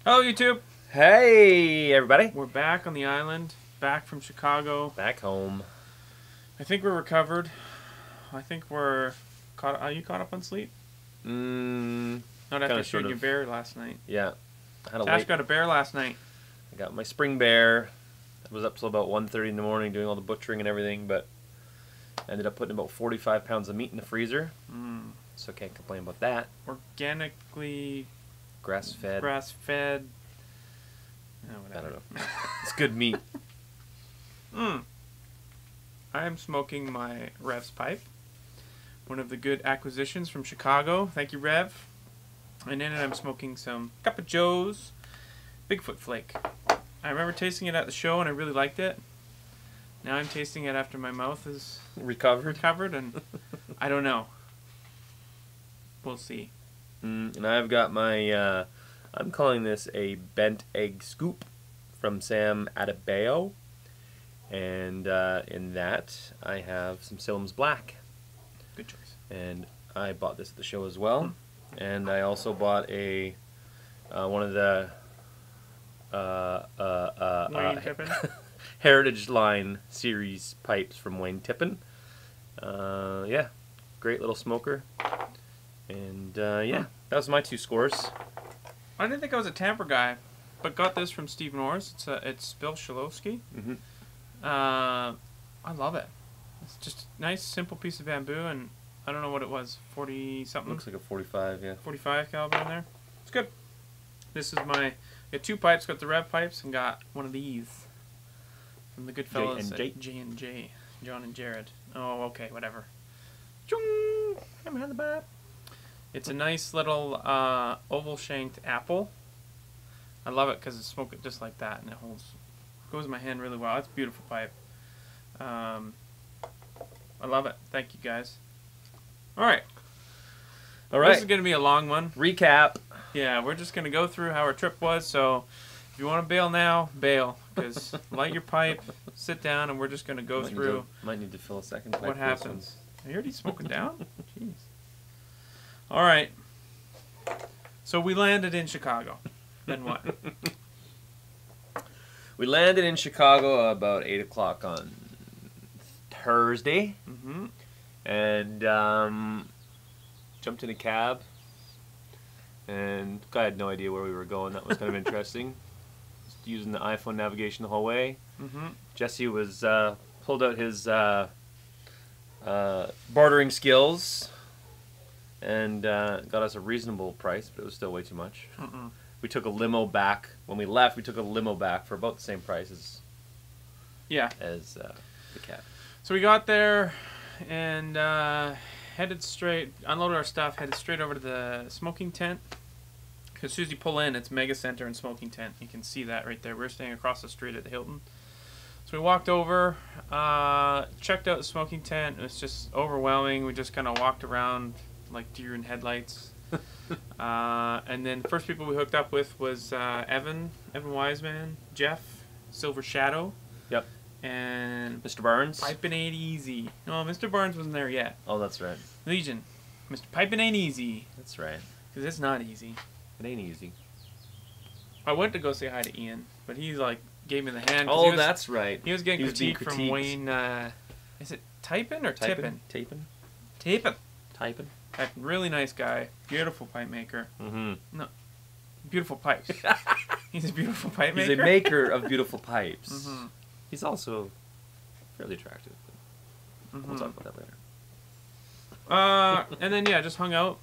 Hello, YouTube. Hey, everybody. We're back on the island, back from Chicago. Back home. I think we're recovered. I think we're caught. Are you caught up on sleep? Not after shooting your bear last night. Yeah. Tash got a bear last night. I got my spring bear. I was up till about 1:30 in the morning doing all the butchering and everything, but I ended up putting about 45 pounds of meat in the freezer. So can't complain about that. Organically Grass-fed. Grass-fed. Oh, I don't know. It's good meat. I am smoking my Rev's pipe. One of the good acquisitions from Chicago. Thank you, Rev. And in it I'm smoking some Cup of Joe's Bigfoot Flake. I remember tasting it at the show and I really liked it. Now I'm tasting it after my mouth is recovered and I don't know. We'll see. And I've got my, I'm calling this a bent egg scoop from Sam Adebayo. And in that, I have some Salem's Black. Good choice. And I bought this at the show as well. And I also bought a one of the Wayne Tippin? Heritage Line series pipes from Wayne Tippin. Yeah, great little smoker. And yeah, that was my 2 scores. I didn't think I was a tamper guy, but got this from Steve Norris. It's Bill Shalowski. I love it. It's just a nice, simple piece of bamboo, and I don't know what it was, 40-something? Looks like a 45, yeah. 45 caliber in there. It's good. This is my... Got 2 pipes, got the Rev pipes, and got one of these from the good fellas at J&J. John and Jared. Oh, okay, whatever. Chung! I'm behind the pipe. It's a nice little oval-shanked apple. I love it because I smoke it just like that, and it goes in my hand really well. It's a beautiful pipe. I love it. Thank you, guys. All right. This is going to be a long one. Recap. Yeah, we're just going to go through how our trip was. So if you want to bail now, bail. Because light your pipe, sit down, and we're just going to go through. Might need to fill a second pipe. What happens? Are you already smoking down? Jeez. All right. So we landed in Chicago. Then what? We landed in Chicago about 8 o'clock on Thursday. And jumped in a cab. And I had no idea where we were going. That was kind of interesting. Just using the iPhone navigation the whole way. Jesse was pulled out his bartering skills. And got us a reasonable price, but it was still way too much. We took a limo back. When we left, we took a limo back for about the same price as the cab. So we got there and headed straight, unloaded our stuff, headed straight over to the smoking tent. Because as soon as you pull in, it's Mega Center and smoking tent. You can see that right there. We're staying across the street at the Hilton. So we walked over, checked out the smoking tent. It was just overwhelming. We just kind of walked around like deer in headlights. And then the first people we hooked up with was Evan Wiseman, Jeff, Silver Shadow. Yep. And Mr. Barnes. Pipin' Ain't Easy. No, Mr. Barnes wasn't there yet. Oh, that's right. Legion. Mr. Pipin' Ain't Easy. That's right. Because it's not easy. It ain't easy. I went to go say hi to Ian, but he like gave me the hand. Oh, that's right. He was getting critiqued from Wayne. Is it Typin or Tippin? Tapin. Typin. Really nice guy. Beautiful pipe maker. No, beautiful pipes. He's a beautiful pipe maker. He's a maker of beautiful pipes. He's also fairly attractive. We'll talk about that later. And then yeah, just hung out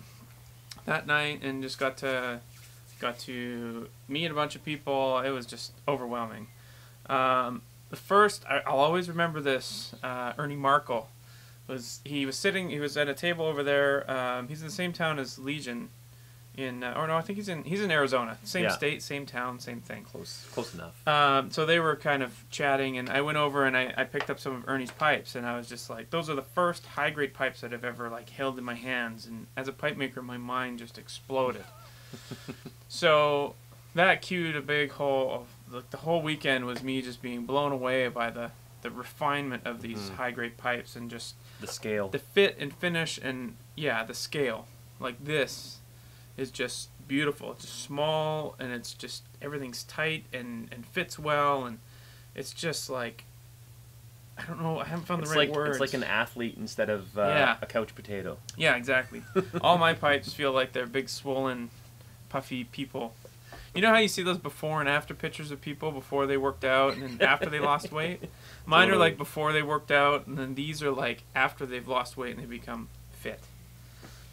that night and just got to meet a bunch of people. It was just overwhelming. The first, I'll always remember this. Ernie Marco. He was at a table over there. He's in the same town as Legion, I think he's in Arizona. Same state, same town, same thing. Close enough. So they were kind of chatting, and I went over and I picked up some of Ernie's pipes, and I was just like, those are the first high grade pipes that I've ever like held in my hands, and as a pipe maker, my mind just exploded. So that cued a big whole. The whole weekend was me just being blown away by the refinement of these high grade pipes and just the scale, the fit and finish, and the scale. Like this is just beautiful. It's just small, and it's just everything's tight and fits well, and it's just like, I don't know. I haven't found the right words. It's like an athlete instead of a couch potato. Yeah, exactly. All my pipes feel like they're big, swollen, puffy people. You know how you see those before and after pictures of people before they worked out and then after they lost weight? Mine are like before they worked out, and then these are like after they've lost weight and they become fit.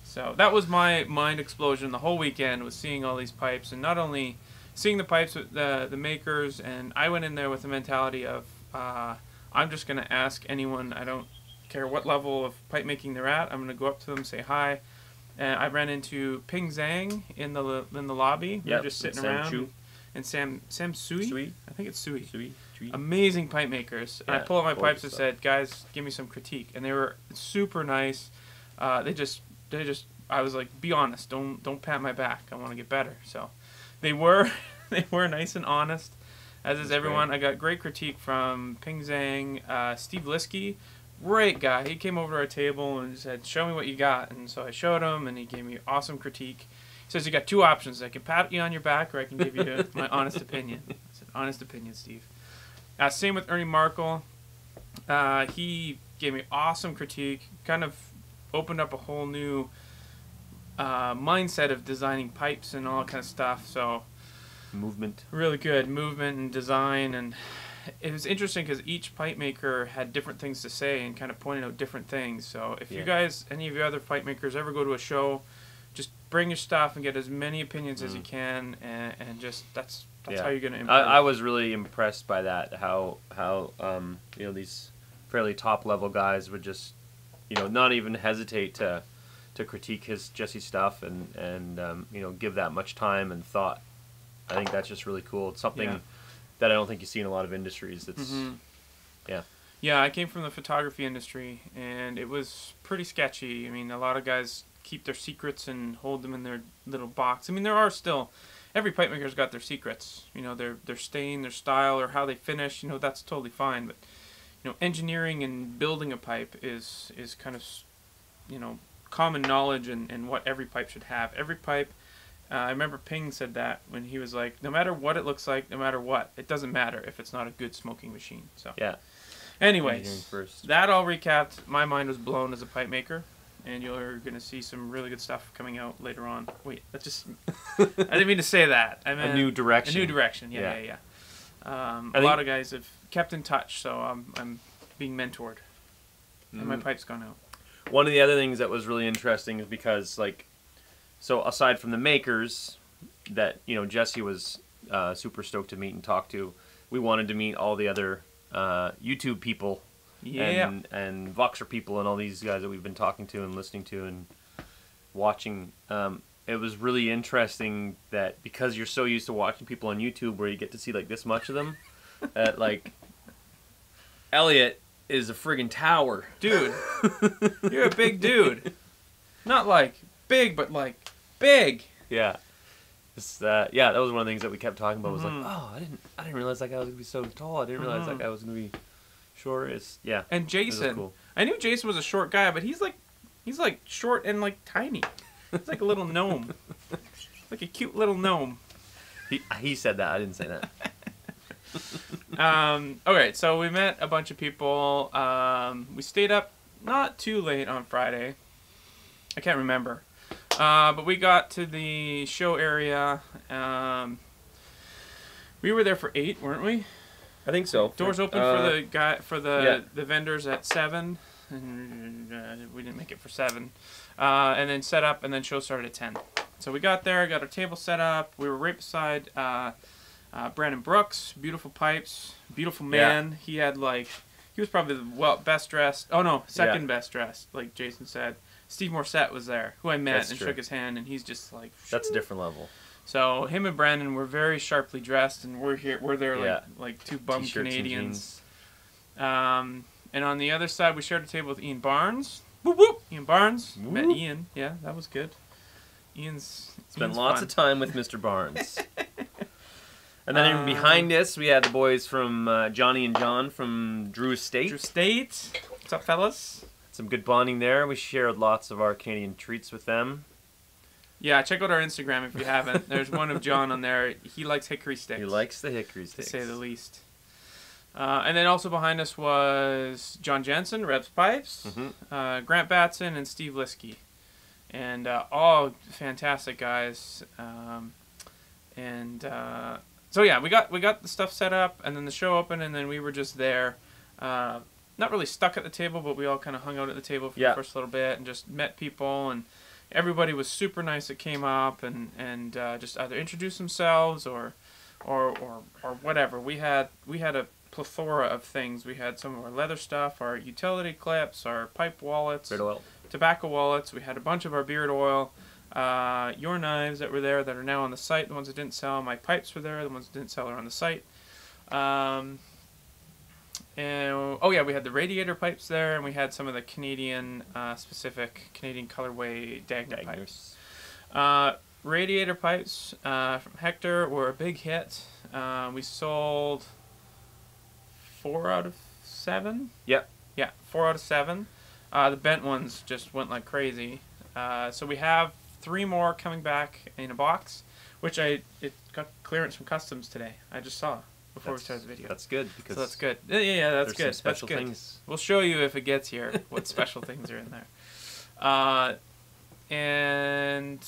So that was my mind explosion the whole weekend, was seeing all these pipes, and not only seeing the pipes with the makers, and I went in there with the mentality of I'm just going to ask anyone, I don't care what level of pipe making they're at, I'm going to go up to them, say hi. And I ran into Ping Zhang in the lobby. We were just sitting around. And Sam Sui? I think it's Sui. Amazing pipe makers. And I pulled out my pipes and said, guys, give me some critique. And they were super nice. They just I was like, be honest, don't pat my back. I want to get better. So they were nice and honest, as is everyone. Great. I got great critique from Ping Zhang, Steve Liskey. Great guy. He came over to our table and said, show me what you got. And so I showed him, and he gave me awesome critique. He says, you got two options. I can pat you on your back, or I can give you my honest opinion. I said, honest opinion, Steve. Same with Ernie Marco. He gave me awesome critique, kind of opened up a whole new mindset of designing pipes and all that kind of stuff. So movement. Really good. Movement and design, and it was interesting because each pipe maker had different things to say and kind of pointed out different things. So if you guys, any of your other pipe makers, ever go to a show, just bring your stuff and get as many opinions as you can, and just that's how you're going to improve. I was really impressed by that. How these fairly top level guys would just not even hesitate to critique Jesse's stuff and give that much time and thought. I think that's just really cool. It's something that I don't think you see in a lot of industries. That's Yeah, I came from the photography industry, and it was pretty sketchy. I mean, a lot of guys keep their secrets and hold them in their little box. I mean, there are still, every pipe maker's got their secrets. Their stain, their style, or how they finish. That's totally fine. But engineering and building a pipe is kind of common knowledge and what every pipe should have. Every pipe. I remember Ping said that when he was like, no matter what it looks like, no matter what, it doesn't matter if it's not a good smoking machine. So anyways, that all recapped. My mind was blown as a pipe maker, and you're going to see some really good stuff coming out later on. Wait, that's just... I didn't mean to say that. I meant a new direction. A new direction, yeah. A lot of guys have kept in touch, so I'm being mentored, and my pipe's gone out. One of the other things that was really interesting is because, so aside from the makers that, Jesse was super stoked to meet and talk to, we wanted to meet all the other YouTube people and Voxer people and all these guys that we've been talking to and listening to and watching. It was really interesting that because you're so used to watching people on YouTube where you get to see this much of them, that Elliot is a friggin' tower. Dude, you're a big dude. Not big, but big. Yeah. That was one of the things that we kept talking about. Was I didn't realize that guy was gonna be so tall. I didn't realize that guy was gonna be short. And Jason, cool. I knew Jason was a short guy, but he's short and tiny. He's like a little gnome, like a cute little gnome. He said that. I didn't say that. Okay, so we met a bunch of people. We stayed up not too late on Friday. I can't remember. But we got to the show area. We were there for 8, weren't we? I think so. Doors open for the vendors at 7, and we didn't make it for 7. And then set up, and then show started at 10. So we got there, got our table set up. We were right beside Brandon Brooks. Beautiful pipes, beautiful man. He had he was probably the best dressed. Oh no, second best dressed, like Jason said. Steve Morissette was there, who I met shook his hand, and he's just that's a different level. So him and Brandon were very sharply dressed, and we're there like two bum T-shirts Canadians. And on the other side, we shared a table with Ian Barnes. Whoop whoop! Ian Barnes. Whoop. Met Ian. Yeah, that was good. Ian's spent lots of time with Mr. Barnes. And then even behind us, we had the boys from Johnny and John from Drew Estate. Drew Estate. What's up, fellas? Some good bonding there. We shared lots of our Canadian treats with them. Yeah, check out our Instagram if you haven't. There's one of John on there. He likes hickory sticks. He likes the hickory sticks. To say the least. And then also behind us was John Jensen, Reb's Pipes, Grant Batson, and Steve Liskey. And all fantastic guys. So yeah, we got the stuff set up, and then the show opened, and then we were just there. Not really stuck at the table, but we all kind of hung out at the table for the first little bit and just met people, and everybody was super nice that came up and just either introduced themselves or whatever. We had a plethora of things. We had some of our leather stuff, our utility clips, our pipe wallets, beard oil, tobacco wallets. We had a bunch of our beard oil, your knives that were there that are now on the site. The ones that didn't sell, my pipes were there. The ones that didn't sell are on the site. And we had the radiator pipes there, and we had some of the Canadian specific Canadian colorway Dagner pipes. Radiator pipes from Hector were a big hit. We sold 4 out of 7. Yep. Yeah, 4 out of 7. The bent ones just went like crazy. So we have 3 more coming back in a box, which it got clearance from customs today. I just saw before we started the video. That's good because so that's good. Yeah, that's good. Some special that's good. things. We'll show you if it gets here what special things are in there. And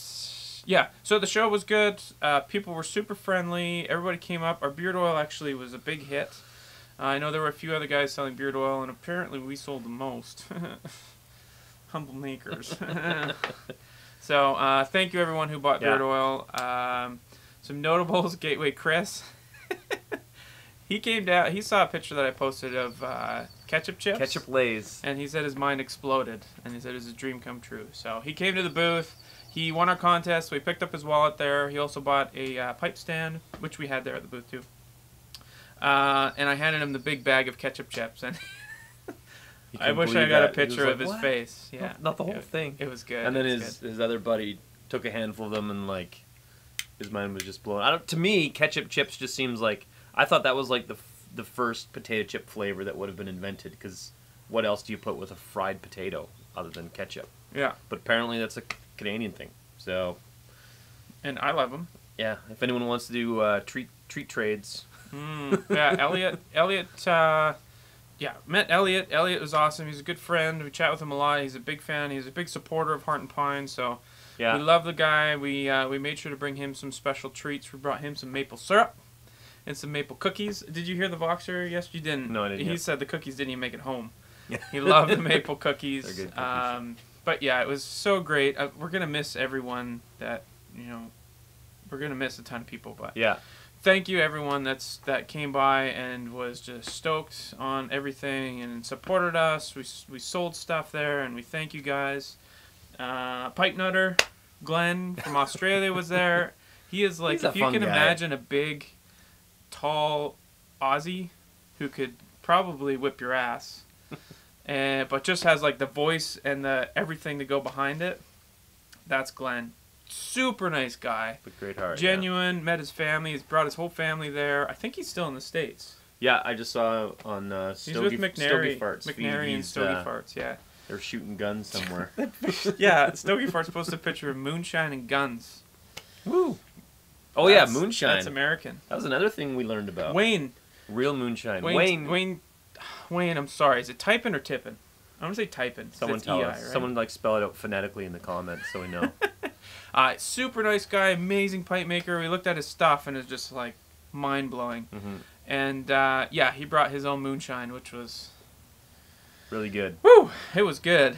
yeah, so the show was good. People were super friendly. Everybody came up. Our beard oil actually was a big hit. I know there were a few other guys selling beard oil, and apparently we sold the most. Humble makers. So thank you everyone who bought beard oil. Some notables, Gateway Chris. He came down. He saw a picture that I posted of ketchup chips. Ketchup Lay's. And he said his mind exploded. And he said it was a dream come true. So he came to the booth. He won our contest. So we picked up his wallet there. He also bought a pipe stand, which we had there at the booth too. And I handed him the big bag of ketchup chips. And I wish I got a picture of his face. Yeah, not the whole thing. It was good. And then his other buddy took a handful of them, and like his mind was just blown. To me, ketchup chips just seems like, I thought that was like the first potato chip flavor that would have been invented, because what else do you put with a fried potato other than ketchup? Yeah. But apparently that's a Canadian thing. So. And I love them. Yeah. If anyone wants to do treat trades. Yeah, Elliot. Yeah, met Elliot. Elliot was awesome. He's a good friend. We chat with him a lot. He's a big fan. He's a big supporter of Hart and Pine. So we love the guy. We made sure to bring him some special treats. We brought him some maple syrup and some maple cookies. Did you hear the Voxer? Yes, you didn't. No, I didn't. He said the cookies didn't even make it home. He loved the maple cookies. They're good cookies. But yeah, it was so great. We're gonna miss everyone that we're gonna miss a ton of people. But yeah. Thank you everyone that came by and was just stoked on everything and supported us. We sold stuff there, and we thank you guys. Pipe Nutter Glenn from Australia was there. He is like, if you can imagine a big, tall Aussie who could probably whip your ass, but just has like the voice and the everything to go behind it. That's Glenn. Super nice guy. With great heart. Genuine. Yeah. Met his family. He's brought his whole family there. I think he's still in the States. Yeah, I just saw on he's with Stogie Farts. McNary and Stogie Farts, yeah. They're shooting guns somewhere. Yeah, Stogie Farts posted a picture of moonshine and guns. Woo! Oh yeah, moonshine. That's American. That was another thing we learned about. Wayne. Real moonshine. Wayne, I'm sorry. Is it typing or tipping? I'm going to say typing. Someone tell us. Right? Someone spell it out phonetically in the comments so we know. Super nice guy, amazing pipe maker. We looked at his stuff and it was just like mind-blowing. Mm-hmm. And he brought his own moonshine, which was really good. Woo! It was good.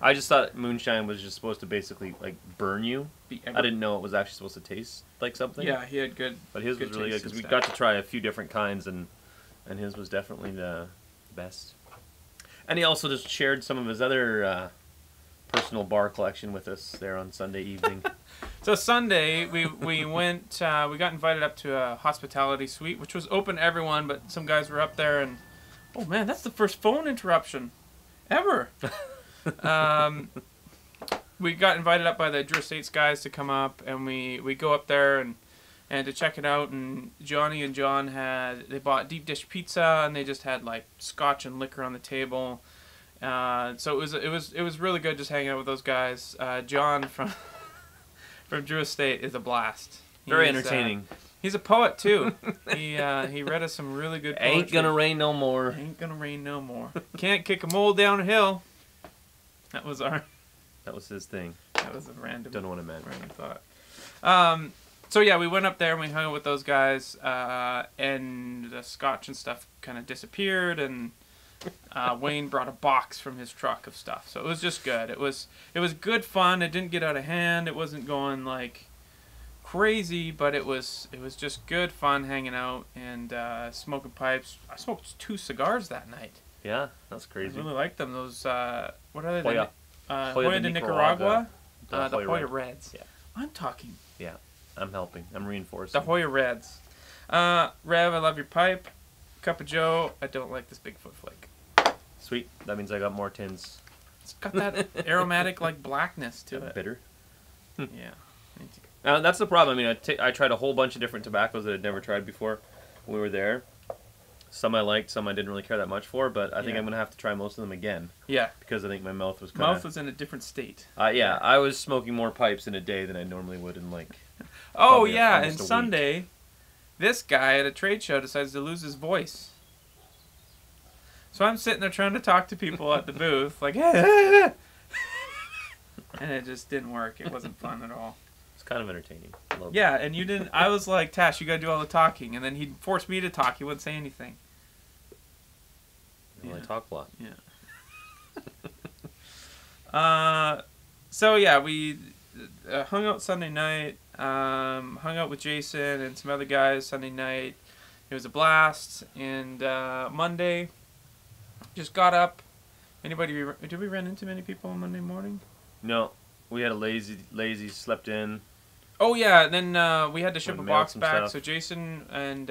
I just thought moonshine was just supposed to basically like burn you. I didn't know it was actually supposed to taste like something. Yeah, he had good. But his was really good because we got to try a few different kinds, and his was definitely the best. And he also just shared some of his other personal bar collection with us there on Sunday evening. So Sunday we went. We got invited up to a hospitality suite, which was open to everyone, but some guys were up there, and oh man, that's the first phone interruption ever. We got invited up by the Drew Estates guys to come up, and we go up there and to check it out. And Johnny and John they bought deep dish pizza, and they just had like scotch and liquor on the table. So it was really good just hanging out with those guys. John from Drew Estate is a blast. Very entertaining. He's a poet too. He read us some really good poetry. Ain't gonna rain no more. Ain't gonna rain no more. Can't kick a mole down a hill. That was his thing. That was a random. Don't know what it meant. Random thought. So yeah, we went up there and we hung out with those guys, and the scotch and stuff kind of disappeared, and Wayne brought a box from his truck of stuff. So it was just good. It was good fun. It didn't get out of hand. It wasn't going like crazy, but it was just good fun hanging out and smoking pipes. I smoked 2 cigars that night. Yeah, that's crazy. I really like them. Those what are they? Hoya. Hoya de Nicaragua. The Hoya Red. Reds. Yeah. I'm talking. Yeah, I'm helping. I'm reinforcing. The Hoya Reds. Rev, I love your pipe. Cup of Joe, I don't like this Bigfoot flake. Sweet. That means I got more tins. It's got that aromatic like blackness to it. Bitter. Yeah. That's the problem. I mean, I tried a whole bunch of different tobaccos that I'd never tried before when we were there. Some I liked, some I didn't really care that much for, but I think I'm going to have to try most of them again. Yeah. Because I think my mouth was kind of... Mouth was in a different state. Yeah, I was smoking more pipes in a day than I normally would in like... Oh, yeah, and Sunday, this guy at a trade show decides to lose his voice. So I'm sitting there trying to talk to people at the booth, like, and it just didn't work. It wasn't fun at all. It's kind of entertaining. Yeah, and you didn't... I was like, Tash, you got to do all the talking. And then he'd force me to talk. He wouldn't say anything. Well, I talk a lot. Yeah. So, yeah, we hung out Sunday night. Hung out with Jason and some other guys Sunday night. It was a blast. And Monday, just got up. Did we run into many people on Monday morning? No. We had a lazy slept in. Oh, yeah, and then we had to ship a box back. Stuff. So Jason and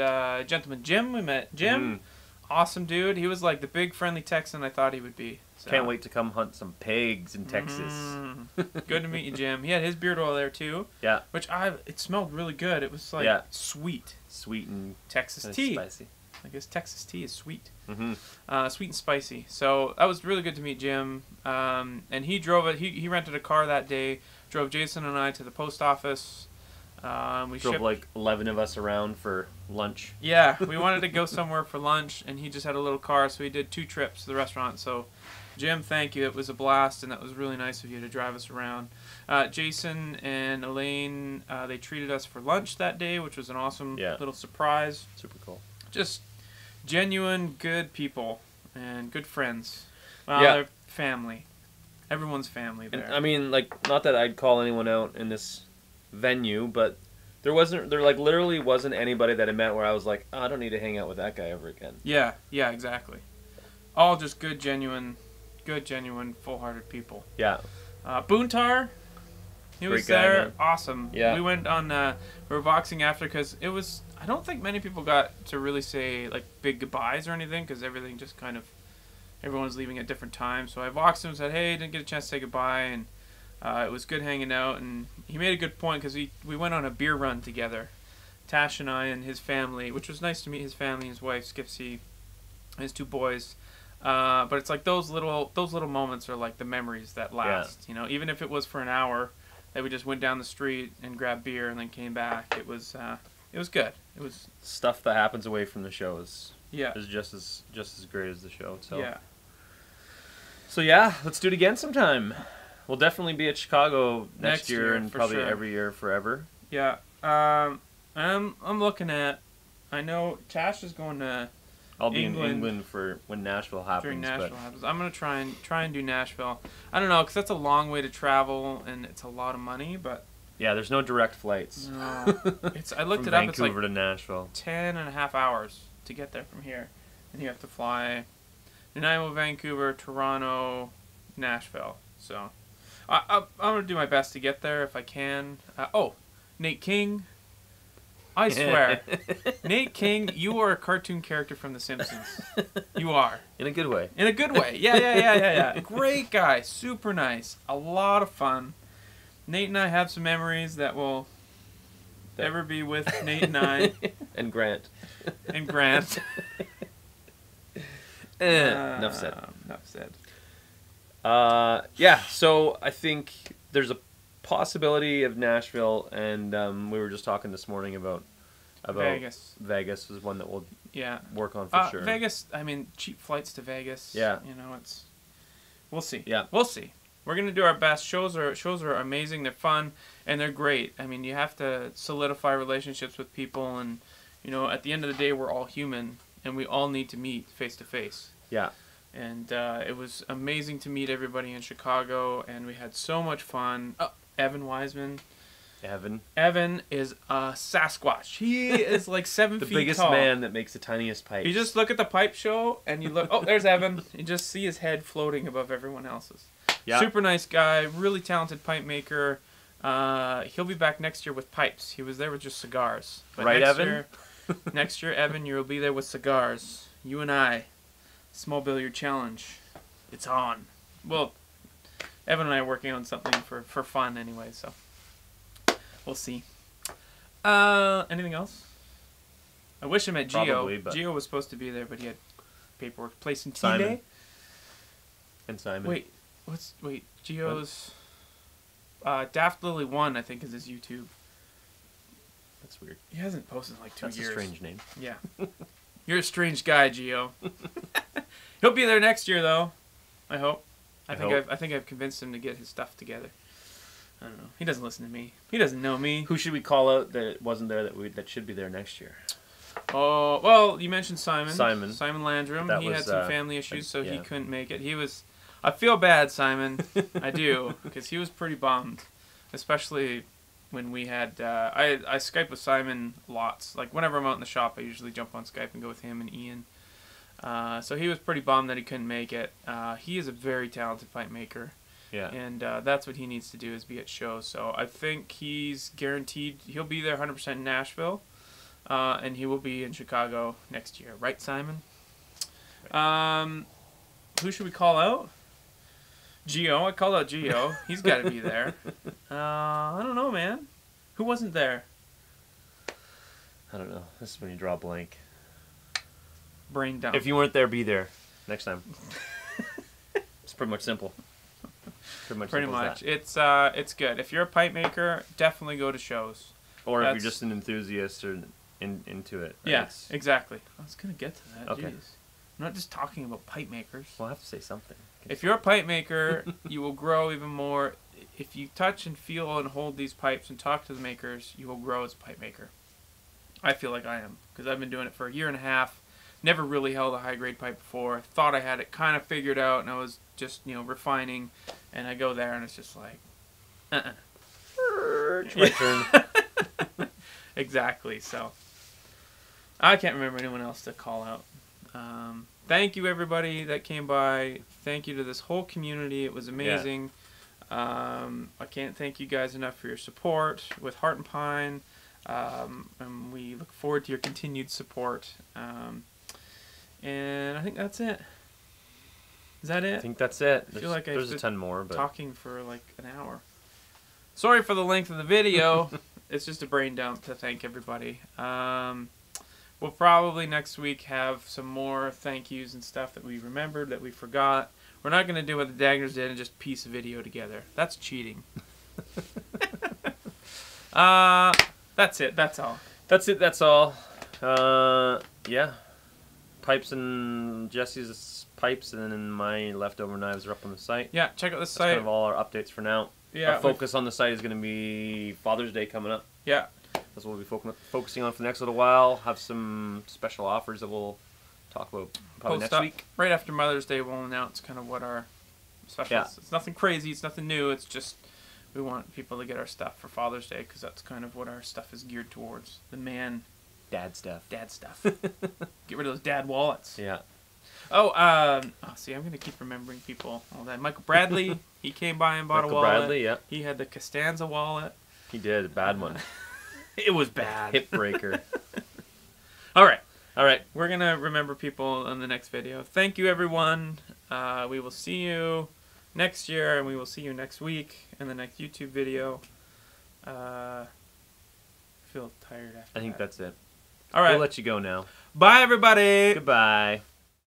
gentleman Jim, we met Jim. Awesome dude. He was like the big friendly Texan I thought he would be. So. Can't wait to come hunt some pigs in Texas. Good to meet you, Jim. He had his beard oil there too. Yeah. Which it smelled really good. It was like sweet. Sweet and Texas tea. Spicy. I guess Texas tea is sweet. Sweet and spicy. So that was really good to meet Jim. And he drove it. He rented a car that day. Drove Jason and I to the post office. We drove like 11 of us around for lunch. Yeah, we wanted to go somewhere for lunch, and he just had a little car, so he did 2 trips to the restaurant. So, Jim, thank you. It was a blast, and that was really nice of you to drive us around. Jason and Elaine, they treated us for lunch that day, which was an awesome little surprise. Super cool. Just genuine, good people and good friends. Well, they're family. Everyone's family there. And, I mean, like, not that I'd call anyone out in this venue, but there literally wasn't anybody that I met where I was like, oh, I don't need to hang out with that guy ever again. Yeah, exactly. All just good, genuine, full-hearted people. Yeah. Boontar, he was there. Man. Awesome. Yeah. We went on, we were Voxing after because it was, I don't think many people got to really say like big goodbyes or anything because everything just kind of, everyone was leaving at different times. So I Voxed him and said, hey, didn't get a chance to say goodbye, and it was good hanging out, and he made a good point because we went on a beer run together, Tash and I and his family, which was nice to meet his family, his wife Skipsy, his 2 boys. But it's like those little moments are like the memories that last. You know, even if it was for an hour, that we just went down the street and grabbed beer and then came back. It was good. It was stuff that happens away from the show is just as great as the show itself. Yeah. So let's do it again sometime. We'll definitely be at Chicago next year and probably every year forever. Yeah. I'm looking at. I know Tash is going to. I'll be in England for when Nashville happens. During Nashville happens, I'm gonna try and do Nashville. I don't know because that's a long way to travel and it's a lot of money, but. Yeah, there's no direct flights. No. I looked it up. It's like Vancouver to Nashville. 10.5 hours to get there from here, and you have to fly, Nanaimo, Vancouver, Toronto, Nashville. So. I'm going to do my best to get there if I can. Nate King. I swear. Nate King, you are a cartoon character from The Simpsons. You are. In a good way. In a good way. Yeah. Great guy. Super nice. A lot of fun. Nate and I have some memories that will ever be with Nate and I. And Grant. Enough said. Enough said. So I think there's a possibility of Nashville, and we were just talking this morning about Vegas. Vegas is one that we'll work on for sure. Vegas, I mean, cheap flights to Vegas. Yeah. You know, we'll see. Yeah. We'll see. We're going to do our best. Shows are amazing. They're fun, and they're great. I mean, you have to solidify relationships with people, and, you know, at the end of the day, we're all human, and we all need to meet face to face. Yeah. And it was amazing to meet everybody in Chicago, and we had so much fun. Oh, Evan Wiseman. Evan is a Sasquatch. He is like 7 feet tall. The biggest man that makes the tiniest pipes. You just look at the pipe show, and you look, oh, there's Evan. You just see his head floating above everyone else's. Yeah. Super nice guy, really talented pipe maker. He'll be back next year with pipes. He was there with just cigars. But right, Evan? Next year, Evan, you'll be there with cigars. You and I. Small billiard challenge. It's on. Well, Evan and I are working on something for fun anyway, so we'll see. Anything else? I wish I met Gio. Probably, but Gio was supposed to be there, but he had paperwork. Placing Simon. T-Day? And Simon. Wait, Gio's Daft Lily 1, I think, is his YouTube. That's weird. He hasn't posted in like 2 years. That's a strange name. Yeah. You're a strange guy, Gio. He'll be there next year, though. I hope. I think I've convinced him to get his stuff together. I don't know. He doesn't listen to me. He doesn't know me. Who should we call out that wasn't there that should be there next year? Oh, well, you mentioned Simon. Simon Landrum. That he was, had some family issues, so he couldn't make it. I feel bad, Simon. I do, because he was pretty bummed, especially when we had, I Skype with Simon lots. Like, whenever I'm out in the shop, I usually jump on Skype and go with him and Ian. So he was pretty bummed that he couldn't make it. He is a very talented pipe maker. Yeah. And that's what he needs to do, is be at shows. So I think he's guaranteed he'll be there 100% in Nashville. And he will be in Chicago next year. Right, Simon? Who should we call out? Gio. I called out Gio. He's got to be there. I don't know, man. Who wasn't there? I don't know. This is when you draw a blank. Brain dump. If you weren't there, be there next time. It's pretty much simple. Pretty much. It's good. If you're a pipe maker, definitely go to shows. Or if you're just an enthusiast or into it. Right? Yeah, exactly. I was going to get to that. Okay. Jeez. I'm not just talking about pipe makers. Well, I have to say something. If you're a pipe maker, you will grow even more. If you touch and feel and hold these pipes and talk to the makers, you will grow as a pipe maker. I feel like I am, because I've been doing it for a year and a half. Never really held a high-grade pipe before. Thought I had it kind of figured out, and I was just, refining. And I go there, and it's just like, It's my turn. Exactly, so I can't remember anyone else to call out. Thank you, everybody that came by. Thank you to this whole community. It was amazing. Yeah. I can't thank you guys enough for your support with Hart and Pine. And we look forward to your continued support. And I think that's it. Is that it? I think that's it. I feel like there's a ton more, but talking for like an hour. Sorry for the length of the video. It's just a brain dump to thank everybody. We'll probably next week have some more thank yous and stuff that we remembered, that we forgot. We're not going to do what the Dagners did and just piece a video together. That's cheating. That's it. That's all. That's it. That's all. Yeah. Pipes and Jesse's pipes, and then my leftover knives are up on the site. Yeah, check out the site. That's kind of all our updates for now. Yeah. Our focus on the site is going to be Father's Day coming up. Yeah. That's what we'll be focusing on for the next little while. Have some special offers that we'll talk about probably next week. Right after Mother's Day, we'll announce kind of what our special is. It's nothing crazy. It's nothing new. It's just we want people to get our stuff for Father's Day, because that's kind of what our stuff is geared towards. The man. Dad stuff. Dad stuff. Get rid of those dad wallets. Yeah. See, I'm going to keep remembering people. All that. Michael Bradley, he came by and bought a wallet. Bradley, yeah. He had the Costanza wallet. He did. A bad one. It was bad. Hip breaker. All right. All right. We're going to remember people in the next video. Thank you, everyone. We will see you next year, and we will see you next week in the next YouTube video. I feel tired after that. I think that's it. All right. We'll let you go now. Bye, everybody. Goodbye.